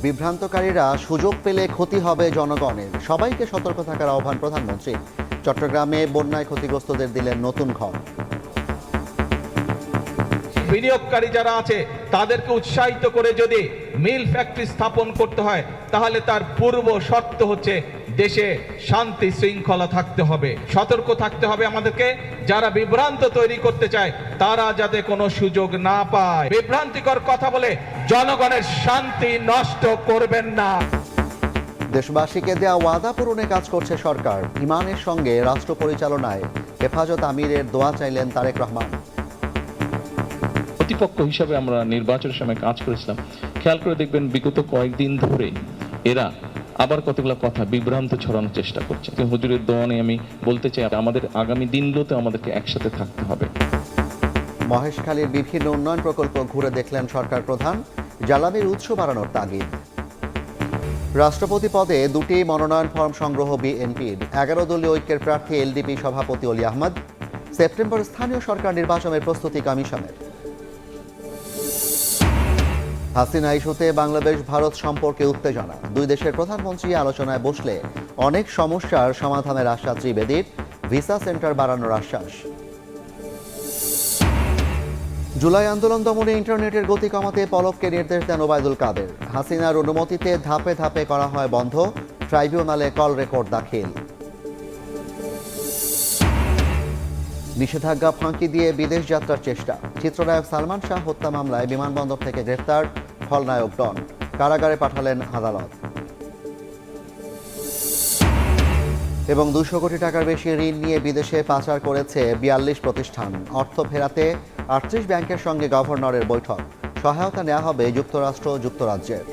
বিভ্রান্তকারীরা সুযোগ পেলে ক্ষতি হবে জনগণের, সবাইকে সতর্ক থাকার আহ্বান প্রধানমন্ত্রী। চট্টগ্রামে বন্যায় ক্ষতিগ্রস্তদের দিলেন নতুন ঘর। বিনিয়োগকারী যারা আছে তাদেরকে উৎসাহিত করে যদি মিল ফ্যাক্টরি স্থাপন করতে হয়, তাহলে তার পূর্ব শর্ত হচ্ছে দেশে শান্তি শৃঙ্খলা থাকতে হবে, সতর্ক থাকতে হবে আমাদেরকে। যারা বিভ্রান্ত তৈরি করতে চায় তারা যাতে কোনো সুযোগ না পায়। বিভ্রান্তিকর কথা বলে জনগণের শান্তি নষ্ট করবেন না। দেশবাসীকে দেওয়া ওয়াদা পূরণে কাজ করছে সরকার। ইমানের সঙ্গে রাষ্ট্র পরিচালনায় হেফাজত আমিরের দোয়া চাইলেন তারেক রহমান। প্রতিপক্ষ হিসাবে আমরা নির্বাচনের সময় কাজ করেছিলাম। খেয়াল করে দেখবেন বিগত কয়েকদিন ধরে এরা আবার কতগুলো কথা বিভ্রান্ত ছড়ানোর চেষ্টা করছে। হুজুরের দোয়া নিয়ে আমি বলতে চাই, আমাদের আগামী দিনগুলোতে আমাদেরকে একসাথে থাকতে হবে। মহেশখালীর বিভিন্ন উন্নয়ন প্রকল্প ঘুরে দেখলেন সরকার প্রধান। জ্বালানির উৎস বাড়ানোর তাগিদ। রাষ্ট্রপতি পদে 2টি মনোনয়ন ফরম সংগ্রহ বিএনপির। 11 দলীয় ঐক্যের প্রার্থী এলডিপি সভাপতি অলি আহমদ। সেপ্টেম্বর স্থানীয় সরকার নির্বাচনের প্রস্তুতি কমিশনের। হাসিনা ইস্যুতে বাংলাদেশ ভারত সম্পর্কে উত্তেজনা। দুই দেশের প্রধানমন্ত্রী আলোচনায় বসলে অনেক সমস্যার সমাধানের আশ্বাস ত্রিবেদীর। ভিসা সেন্টার বাড়ানোর আশ্বাস। জুলাই আন্দোলন দমনে ইন্টারনেটের গতি কমাতে পলককে নির্দেশ দেন ওবায়দুল কাদের। হাসিনার অনুমতিতে ধাপে ধাপে করা হয় বন্ধ। ট্রাইব্যুনালে কল রেকর্ড দাখিল। নিষেধাজ্ঞা ফাঁকি দিয়ে বিদেশ যাত্রার চেষ্টা। চিত্রনায়ক সালমান শাহ হত্যা মামলায় বিমানবন্দর থেকে গ্রেফতার খলনায়ক ডন। কারাগারে পাঠালেন আদালত। এবং 200 কোটি টাকার বেশি ঋণ নিয়ে বিদেশে পাচার করেছে 42 প্রতিষ্ঠান। অর্থ ফেরাতে 38 ব্যাংকের সঙ্গে গভর্নরের বৈঠক। সহায়তা নেওয়া হবে যুক্তরাষ্ট্র যুক্তরাজ্যের।